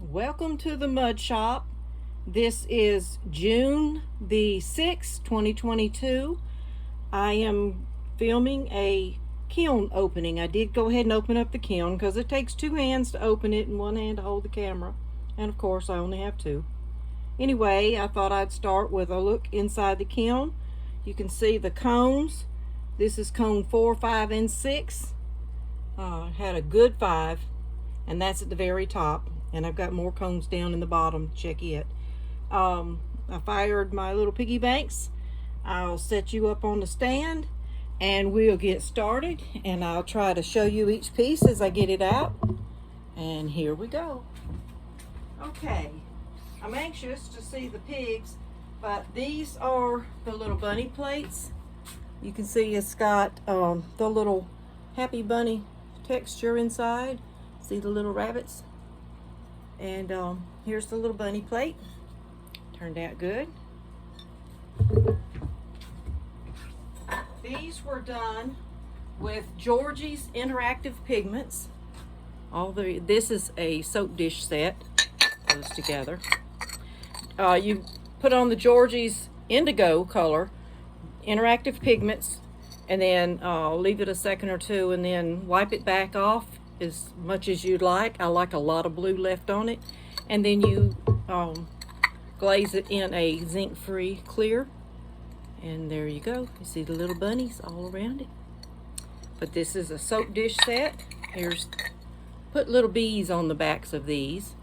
Welcome to the Mud Shop. This is June the 6th, 2022. I am filming a kiln opening. I did go ahead and open up the kiln because it takes two hands to open it and one hand to hold the camera. And of course, I only have two. Anyway, I thought I'd start with a look inside the kiln. You can see the cones. This is cone 4, 5, and 6. Had a good 5, and that's at the very top. And I've got more cones down in the bottom. Check it. I fired my little Piggy Banks. I'll set you up on the stand and we'll get started, and I'll try to show you each piece as I get it out. And here we go. Okay, I'm anxious to see the pigs, but these are the little bunny plates. You can see it's got the little happy bunny texture inside. See the little rabbits? And here's the little bunny plate. Turned out good. These were done with Georgie's Interactive Pigments. This is a soap dish set. Goes together. You put on the Georgie's indigo color, interactive pigments, and then leave it a second or two, and then wipe it back off as much as you'd like. I like a lot of blue left on it. And then you glaze it in a zinc-free clear. And there you go. You see the little bunnies all around it. But this is a soap dish set. Put little bees on the backs of these.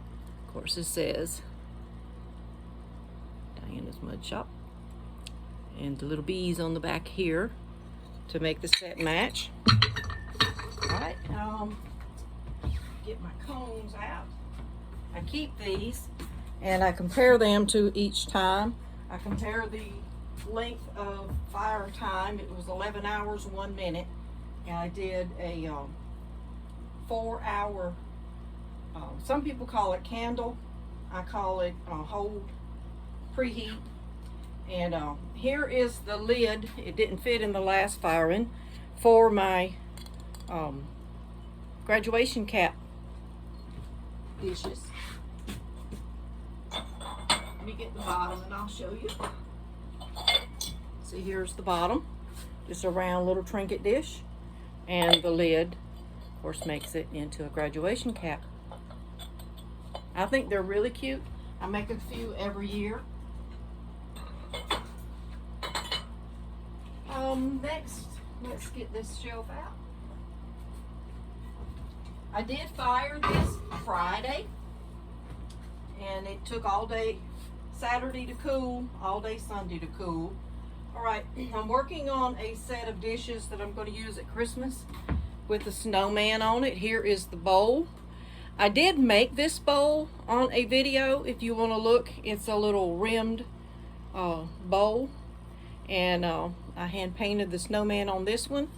Of course, it says Dianna's Mud Shop. And the little bees on the back here to make the set match. Alright, get my cones out. I keep these and I compare them to each time. I compare the length of fire time. It was 11 hours 1 minute, and I did a 4-hour, some people call it candle, I call it hold preheat. And here is the lid. It didn't fit in the last firing for my graduation cap dishes. Let me get the bottom and I'll show you. See, here's the bottom. Just a round little trinket dish. And the lid, of course, makes it into a graduation cap. I think they're really cute. I make a few every year. Next, let's get this shelf out. I did fire this Friday, and it took all day Saturday to cool, all day Sunday to cool. All right, I'm working on a set of dishes that I'm going to use at Christmas with the snowman on it. Here is the bowl. I did make this bowl on a video. If you want to look, it's a little rimmed bowl, and I hand painted the snowman on this one.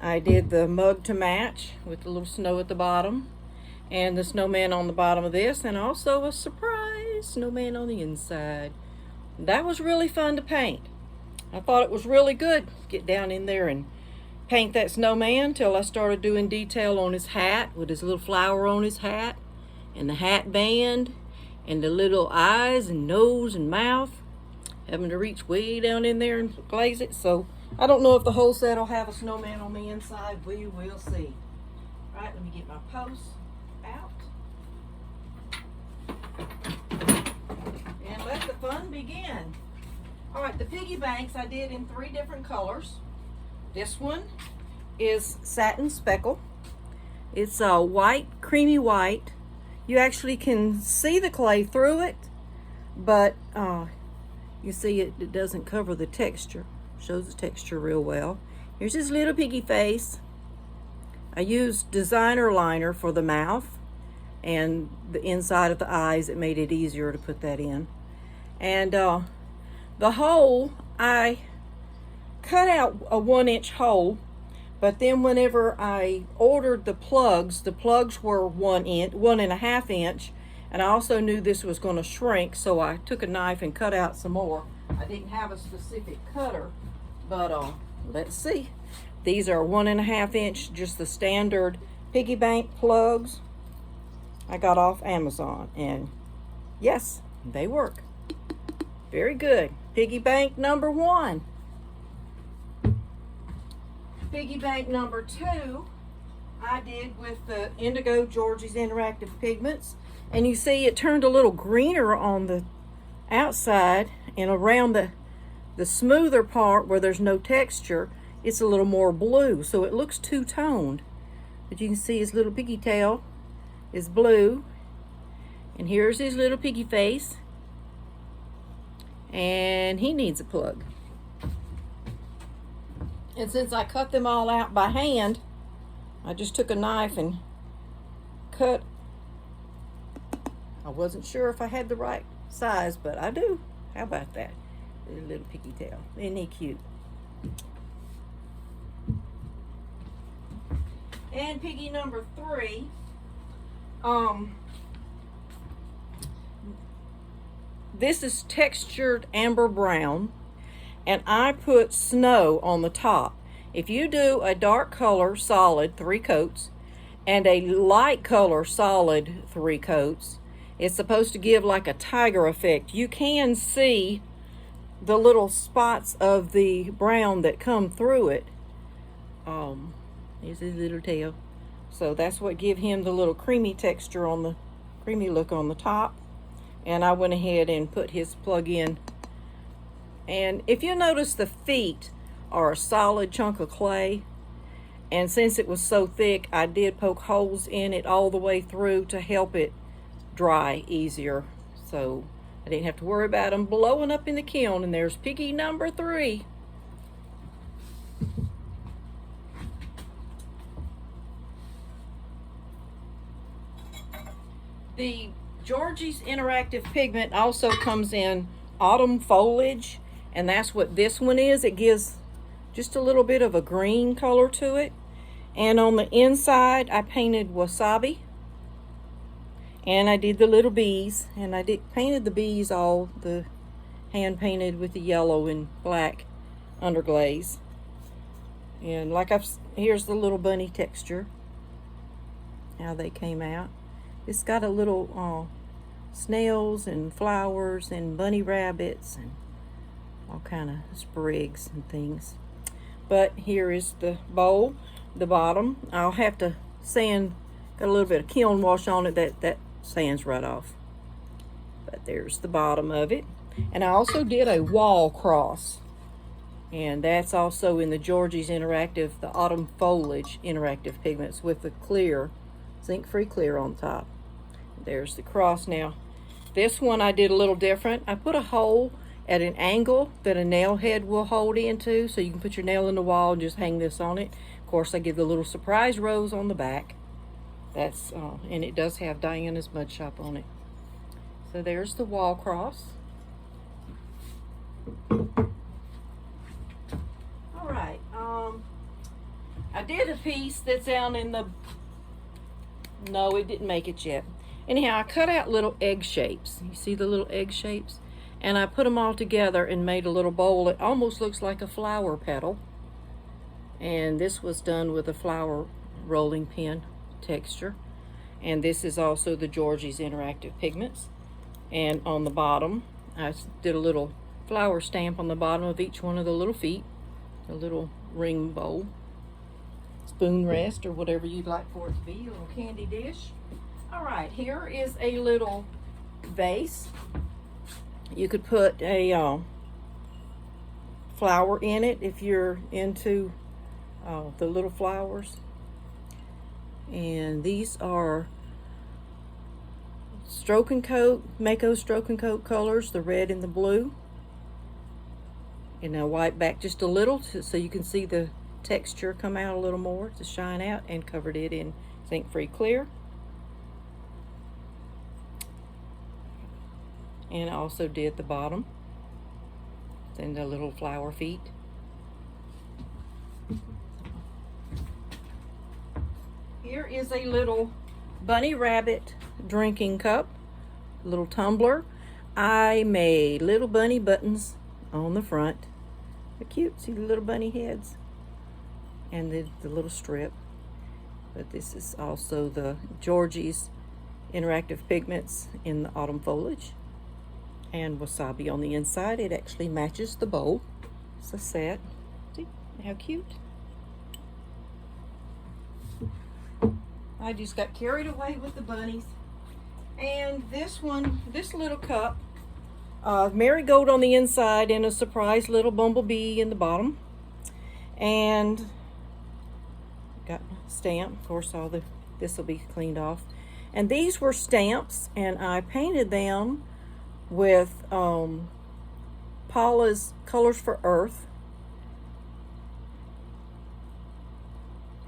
I did the mug to match with the little snow at the bottom and the snowman on the bottom of this, and also a surprise snowman on the inside. That was really fun to paint. I thought it was really good. Get down in there and paint that snowman till I started doing detail on his hat with his little flower on his hat and the hat band and the little eyes and nose and mouth. Having to reach way down in there and glaze it. So I don't know if the whole set will have a snowman on the inside. We will see. All right, let me get my posts out. And let the fun begin. All right, the Piggy Banks I did in 3 different colors. This one is satin speckle. It's a white, creamy white. You actually can see the clay through it, but you see it doesn't cover the texture. Shows the texture real well. Here's his little piggy face. I used designer liner for the mouth and the inside of the eyes. It made it easier to put that in. And the hole, I cut out a 1-inch hole, but then whenever I ordered the plugs were 1.5 inch, and I also knew this was going to shrink, so I took a knife and cut out some more. I didn't have a specific cutter, but let's see. These are 1.5 inch, just the standard Piggy Bank plugs. I got off Amazon, and yes, they work. Very good. Piggy bank number 1. Piggy bank number 2, I did with the Indigo Georgie's Interactive Pigments. And you see it turned a little greener on the outside, and around the smoother part where there's no texture, it's a little more blue, so it looks two-toned. But you can see his little piggy tail is blue, and here's his little piggy face, and he needs a plug. And since I cut them all out by hand, I just took a knife and cut. I wasn't sure if I had the right size, but I do. How about that? Little piggy tail. Isn't he cute? And piggy number 3, this is textured amber brown, and I put snow on the top. If you do a dark color solid 3 coats and a light color solid 3 coats, it's supposed to give like a tiger effect. You can see the little spots of the brown that come through it. Here's his little tail. So that's what give him the little creamy texture on the creamy look on the top. And I went ahead and put his plug in. And if you notice, the feet are a solid chunk of clay. And since it was so thick, I did poke holes in it all the way through to help it dry easier. So I didn't have to worry about them blowing up in the kiln. And there's piggy number 3. The Georgie's Interactive Pigment also comes in autumn foliage, and that's what this one is. It gives just a little bit of a green color to it. And on the inside, I painted wasabi, and I did the little bees, and I painted the bees all the hand painted with the yellow and black underglaze. And here's the little bunny texture, how they came out. It's got a little snails and flowers and bunny rabbits and all kind of sprigs and things. But here is the bowl, the bottom. I'll have to sand, got a little bit of kiln wash on it, that sands right off. But there's the bottom of it. And I also did a wall cross. And that's also in the Georgie's Interactive, the Autumn Foliage Interactive Pigments with the clear, zinc-free clear on top. There's the cross. Now, this one I did a little different. I put a hole at an angle that a nail head will hold into, so you can put your nail in the wall and just hang this on it. Of course, I give the little surprise rose on the back. That's and it does have Dianna's Mud Shop on it. So there's the wall cross. All right. I did a piece that's out in the. No, it didn't make it yet. Anyhow, I cut out little egg shapes. You see the little egg shapes? And I put them all together and made a little bowl. It almost looks like a flower petal. And this was done with a flower rolling pin texture. And this is also the Georgie's Interactive Pigments. And on the bottom, I did a little flower stamp on the bottom of each one of the little feet. A little ring bowl, spoon rest, or whatever you'd like for it to be, a little candy dish. All right, here is a little vase. You could put a flower in it if you're into the little flowers. And these are Stroke and Coat, Mako Stroke and Coat colors, the red and the blue. And I'll wipe back just a little so you can see the texture come out a little more to shine out, and covered it in zinc-free clear. And I also did the bottom, then the little flower feet. Here is a little bunny rabbit drinking cup, little tumbler. I made little bunny buttons on the front. They're cute. See the little bunny heads and the little strip. But this is also the Georgie's interactive pigments in the autumn foliage, and wasabi on the inside. It actually matches the bowl. It's a set. See how cute? I just got carried away with the bunnies. And this one, this little cup, marigold on the inside and a surprise little bumblebee in the bottom. And got my stamp. Of course, this will be cleaned off. And these were stamps, and I painted them with Paula's Colors for Earth.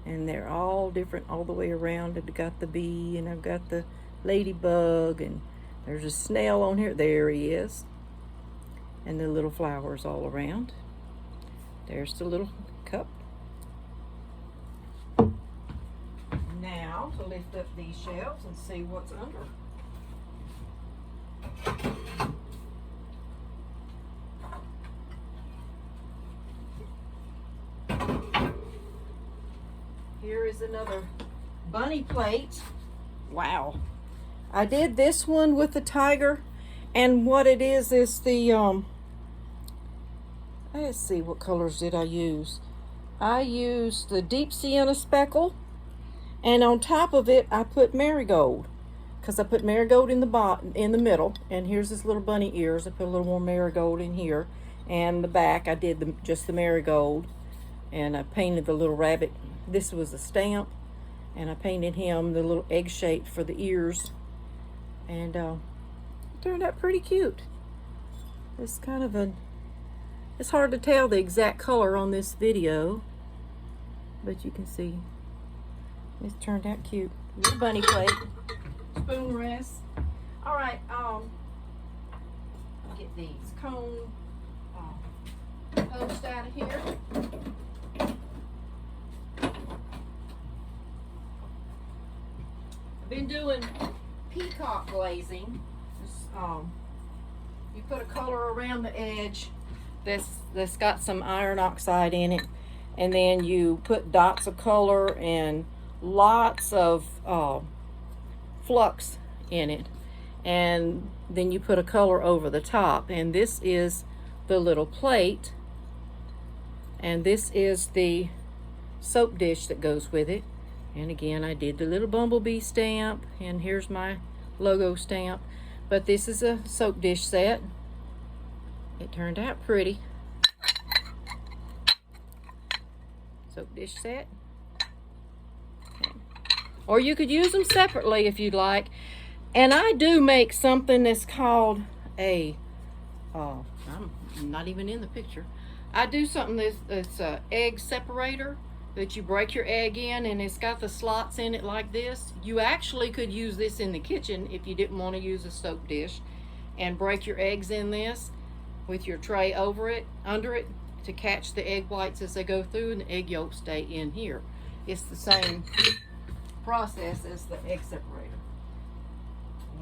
And they're all different all the way around. I've got the bee, and I've got the ladybug, and there's a snail on here. There he is. And the little flowers all around. There's the little cup. Now to lift up these shelves and see what's under. Here is another bunny plate. Wow. I did this one with the tiger, and what it is the let's see, what colors did I use? I used the deep sienna speckle, and on top of it I put marigold, because I put marigold in the middle, and here's this little bunny ears. I put a little more marigold in here, and the back I did just the marigold, and I painted the little rabbit. This was a stamp, and I painted him the little egg shape for the ears, and it turned out pretty cute. It's kind of it's hard to tell the exact color on this video, but you can see it turned out cute. Little bunny plate, spoon rest. All right, get these cone posts out of here. I've been doing Peacock Glazing. You put a color around the edge that's got some iron oxide in it, and then you put dots of color and lots of flux in it, and then you put a color over the top. And this is the little plate, and this is the soap dish that goes with it. And again, I did the little bumblebee stamp, and here's my logo stamp. But this is a soap dish set. It turned out pretty. Soap dish set. Okay. Or you could use them separately if you'd like. And I do make something that's called a, I'm not even in the picture. I do something that's a egg separator, that you break your egg in, and it's got the slots in it like this. You actually could use this in the kitchen if you didn't want to use a soap dish, and break your eggs in this with your tray under it to catch the egg whites as they go through, and the egg yolks stay in here. It's the same process as the egg separator.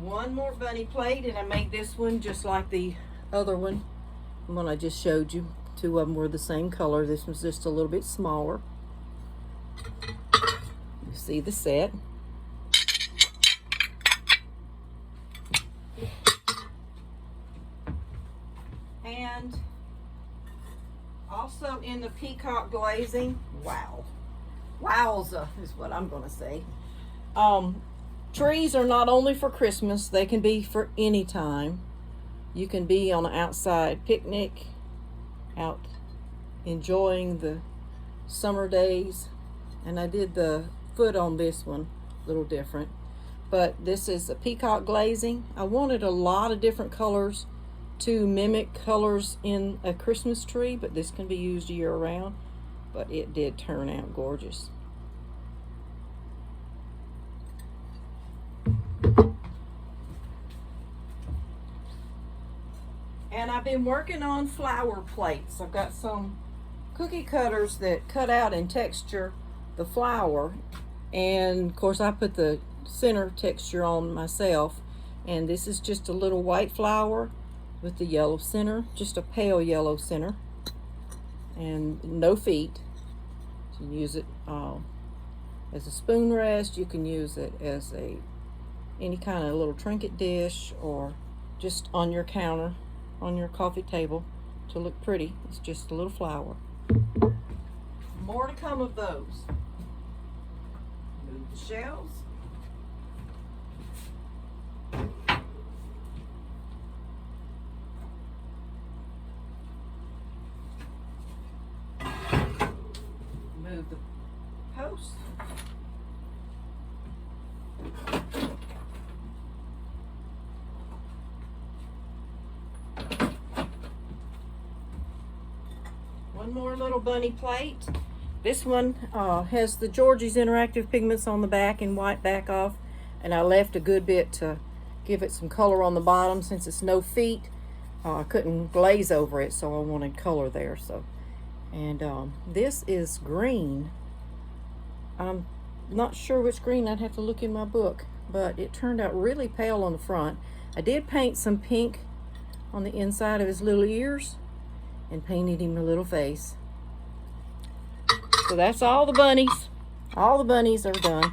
One more bunny plate, and I made this one just like the other one I just showed you. Two of them were the same color. This one's just a little bit smaller. You see the set. And also in the Peacock Glazing, wow. Wowza is what I'm going to say. Trees are not only for Christmas, they can be for any time. You can be on an outside picnic, out enjoying the summer days. And I did the foot on this one a little different, but this is a Peacock Glazing. I wanted a lot of different colors to mimic colors in a Christmas tree, but this can be used year round. But it did turn out gorgeous. And I've been working on flower plates. I've got some cookie cutters that cut out and texture the flower, and of course I put the center texture on myself. And this is just a little white flower with the yellow center, just a pale yellow center, and no feet. You can use it as a spoon rest. You can use it as a any kind of little trinket dish or just on your counter, on your coffee table to look pretty. It's just a little flower. More to come of those. Move the shells. Move the post. One more little bunny plate. This one has the Georgie's Interactive Pigments on the back and white back off, and I left a good bit to give it some color on the bottom. Since it's no feet, I couldn't glaze over it, so I wanted color there. So, and this is green. I'm not sure which green. I'd have to look in my book, but it turned out really pale on the front. I did paint some pink on the inside of his little ears and painted him a little face. So that's all the bunnies. All the bunnies are done.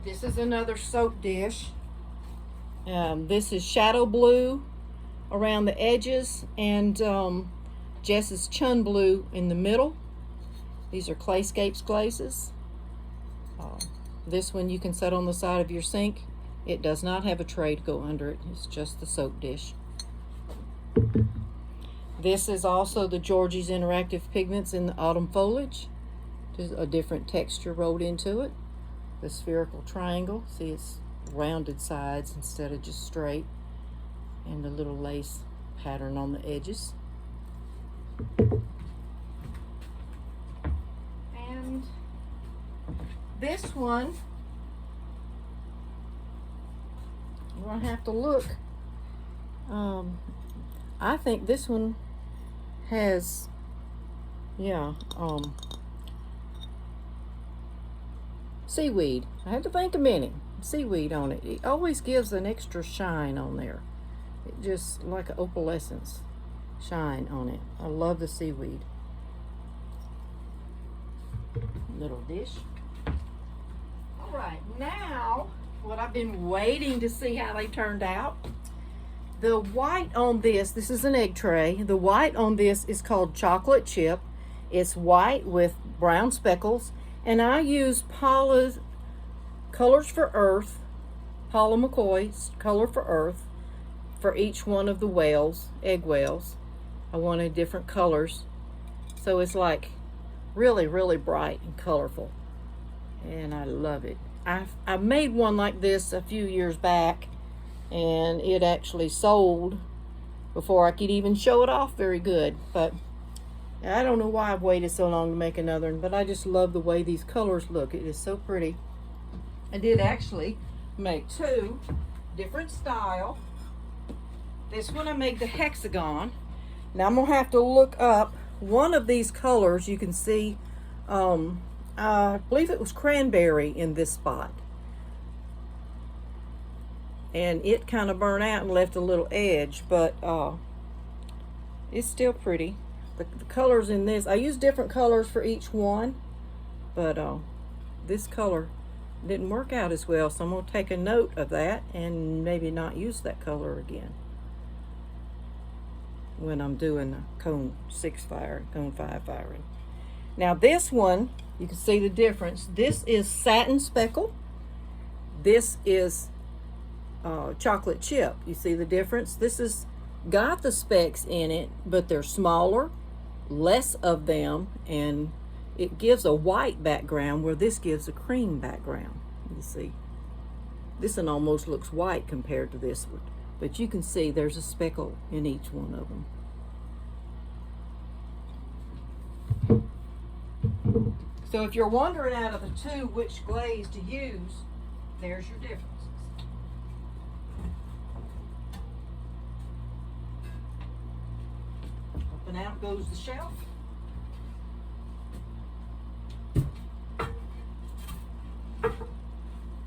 This is another soap dish. This is shadow blue around the edges and Jess's chun blue in the middle. These are Clayscapes glazes. This one you can set on the side of your sink. It does not have a tray to go under it. It's just the soap dish. This is also the Georgie's Interactive Pigments in the autumn foliage. There's a different texture rolled into it. The spherical triangle. See, it's rounded sides instead of just straight. And the little lace pattern on the edges. And this one, you're gonna have to look. I think this one has, seaweed. I have to think a minute. Seaweed on it. It always gives an extra shine on there. It just like an opalescence shine on it. I love the seaweed. Little dish. All right, now what I've been waiting to see how they turned out. The white on this is an egg tray. The white on this is called chocolate chip. It's white with brown speckles, and I use Paula's Colors for Earth, Paula McCoy's Color for Earth, for each one of the whales, egg whales. I wanted different colors, so it's like really, really bright and colorful, and I love it. I made one like this a few years back, and it actually sold before I could even show it off very good. But I don't know why I've waited so long to make another one, but I just love the way these colors look. It is so pretty. I did actually make two different style. This one I made the hexagon. Now I'm gonna have to look up one of these colors. You can see, I believe it was cranberry in this spot. And it kind of burned out and left a little edge, but it's still pretty. The colors in this, I use different colors for each one, but this color didn't work out as well, so I'm going to take a note of that and maybe not use that color again when I'm doing the cone 6 fire, cone 5 firing. Now this one, you can see the difference. This is satin speckle. This is chocolate chip. You see the difference? This has got the specks in it, but they're smaller, less of them, and it gives a white background where this gives a cream background. You see, this one almost looks white compared to this one, but you can see there's a speckle in each one of them. So if you're wondering out of the two which glaze to use, there's your differences. Open out goes the shelf.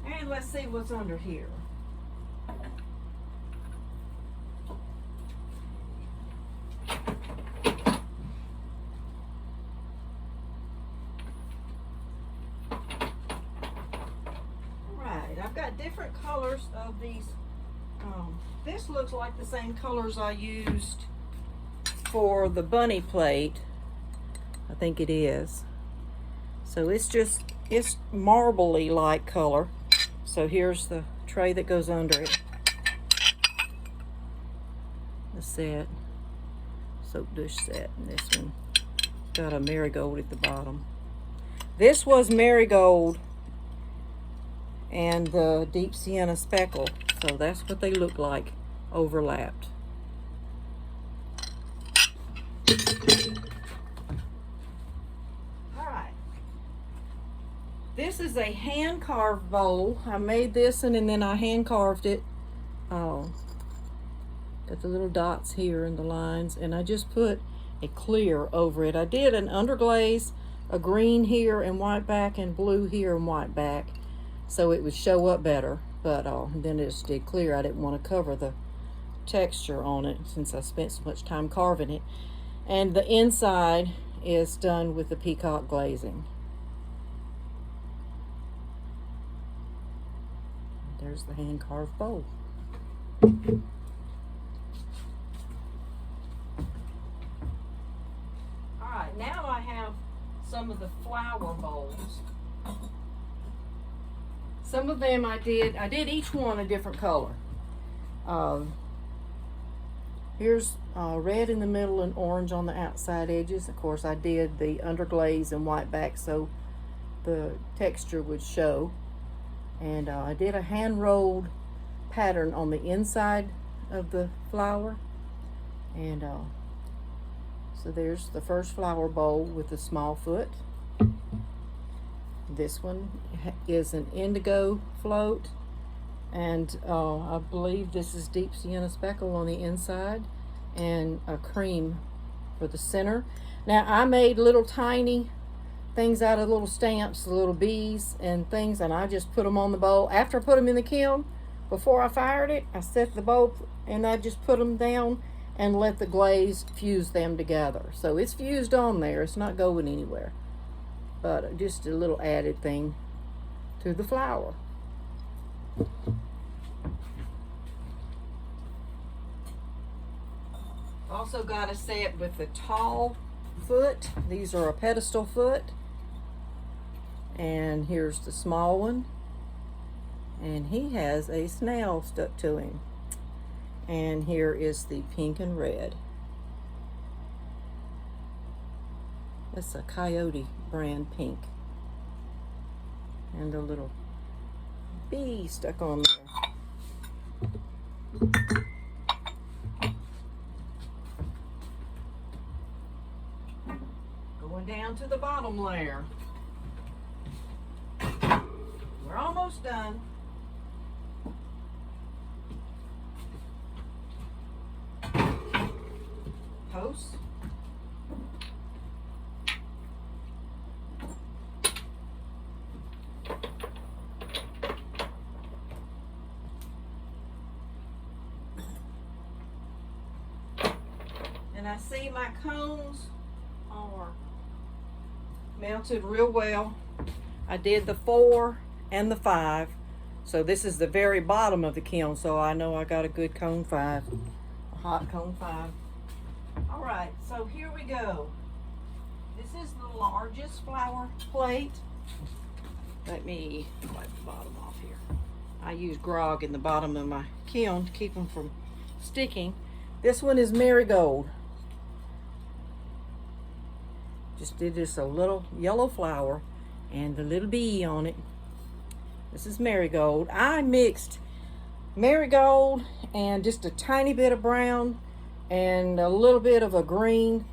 And let's see what's under here. Alright, I've got different colors of these. This looks like the same colors I used for the bunny plate. I think it is. So it's marbly like color. So here's the tray that goes under it. The set, soap dish set, and this one got a marigold at the bottom. This was marigold and the deep sienna speckle, so that's what they look like overlapped. Alright, this is a hand carved bowl. I made this and then I hand carved it. Got the little dots here and the lines, and I just put a clear over it. I did an underglaze, a green here and white back, and blue here and white back, so it would show up better. But then it just did clear. I didn't want to cover the texture on it since I spent so much time carving it. And the inside is done with the Peacock Glazing. There's the hand carved bowl. Alright, now I have some of the flower bowls. Some of them I did each one a different color. Here's red in the middle and orange on the outside edges. Of course, I did the underglaze and white back so the texture would show. And I did a hand rolled pattern on the inside of the flower. And so there's the first flower bowl with the small foot. This one is an indigo float, and I believe this is deep sienna speckle on the inside, and a cream for the center. Now I made little tiny things out of little stamps, little bees and things, and I just put them on the bowl. After I put them in the kiln, before I fired it, I set the bowl and I just put them down and let the glaze fuse them together. So it's fused on there, it's not going anywhere. But just a little added thing to the flower. Also got a set with the tall foot. These are a pedestal foot. And here's the small one. And he has a snail stuck to him. And here is the pink and red. That's a Coyote brand pink. And a little bee stuck on there. Going down to the bottom layer. We're almost done. Posts. And I see my cones are melted real well. I did the 4 and the 5. So this is the very bottom of the kiln, so I know I got a good cone 5, a hot cone 5. All right, so here we go. This is the largest flower plate. Let me wipe the bottom off here. I use grog in the bottom of my kiln to keep them from sticking. This one is Marigold. Just did this a little yellow flower and the little bee on it. This is Marigold. I mixed Marigold and just a tiny bit of brown and a little bit of a green,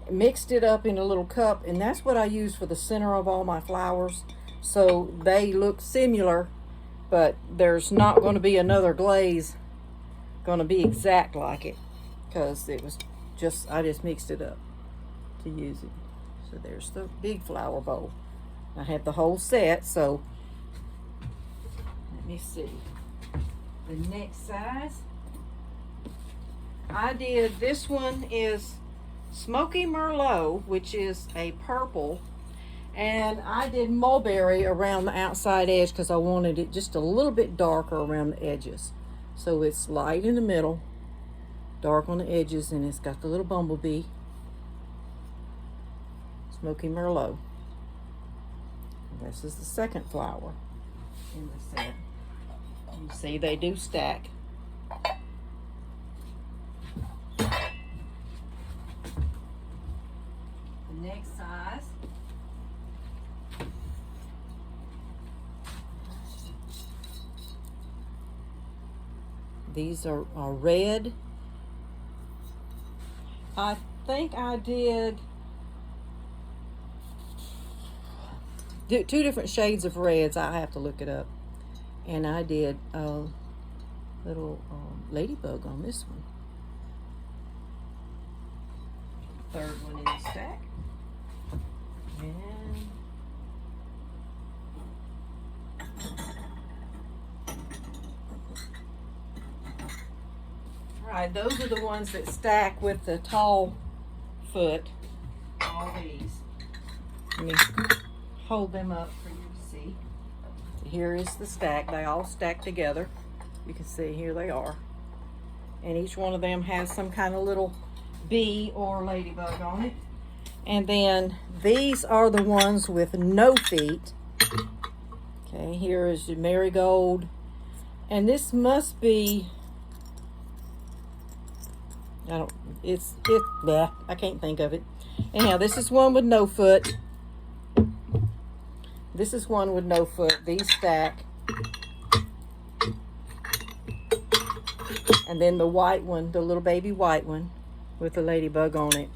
mixed it up in a little cup, and that's what I use for the center of all my flowers. So they look similar, but there's not going to be another glaze going to be exact like it, because it was just, I just mixed it up to use it. So there's the big flower bowl. I have the whole set, so let me see. The next size. I did, this one is Smoky Merlot, which is a purple, And I did mulberry around the outside edge because I wanted it just a little bit darker around the edges. So it's light in the middle, dark on the edges, and it's got the little bumblebee, Smoky Merlot. This is the second flower in the set. You see they do stack. The next size. These are red. I think I did two different shades of reds. I have to look it up. And I did a little ladybug on this one. Third one in the stack. And right, those are the ones that stack with the tall foot. All these. Let me hold them up for you to see. So here is the stack. They all stack together. You can see here they are. And each one of them has some kind of little bee or ladybug on it. And then these are the ones with no feet. Okay, here is the Marigold. And this must be, I can't think of it. Anyhow, this is one with no foot. This is one with no foot. These stack. And then the white one, the little baby white one with the ladybug on it,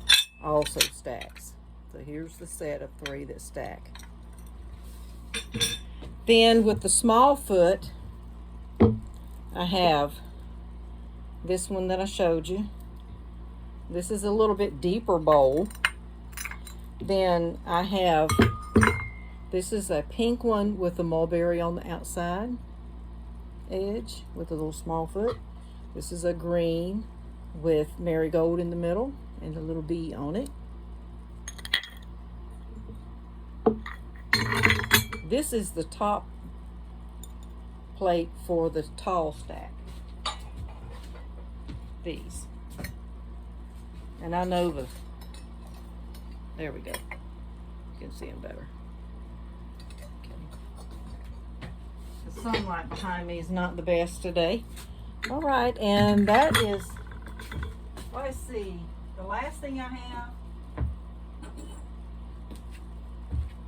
also stacks. So here's the set of 3 that stack. Then with the small foot, I have this one that I showed you. This is a little bit deeper bowl. Then I have, this is a pink one with the mulberry on the outside edge with a little small foot. This is a green with marigold in the middle and a little bee on it. This is the top plate for the tall stack. These. And I know there we go. You can see them better. Okay. The sunlight behind me is not the best today. All right, and that is, let's see, the last thing I have,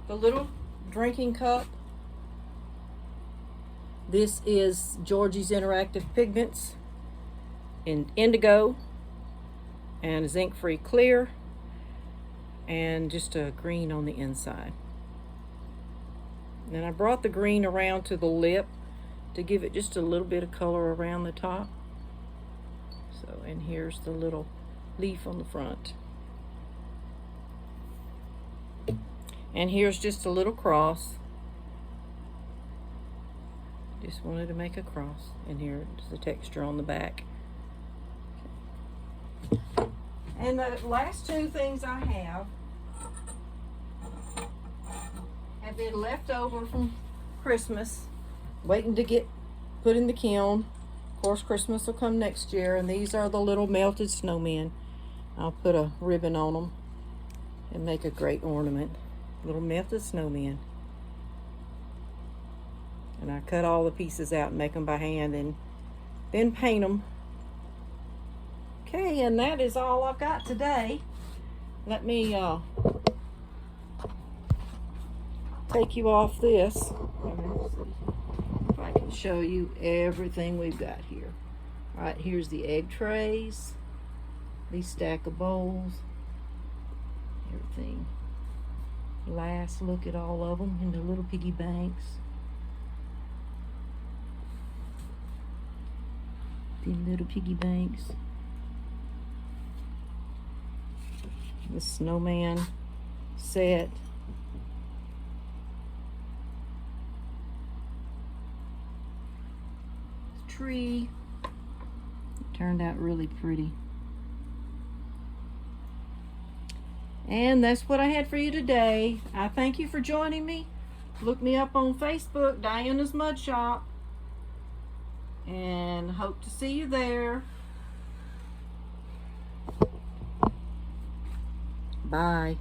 the little drinking cup. This is Georgie's Interactive Pigments in indigo and zinc-free clear and just a green on the inside. And I brought the green around to the lip to give it just a little bit of color around the top. So, and here's the little leaf on the front. And here's just a little cross. Just wanted to make a cross. And here's the texture on the back. And the last 2 things I have been left over from Christmas, waiting to get put in the kiln. Of course, Christmas will come next year, and these are the little melted snowmen. I'll put a ribbon on them and make a great ornament. Little melted snowmen. And I cut all the pieces out and make them by hand and then paint them. Okay, and that is all I've got today. Let me take you off this. Let's see if I can show you everything we've got here. All right, here's the egg trays, these stack of bowls, everything. Last look at all of them in the little Piggy Banks. The little Piggy Banks. The snowman set. Tree. It turned out really pretty. And that's what I had for you today. I thank you for joining me. Look me up on Facebook, Dianna's Mud Shop, and hope to see you there. Bye.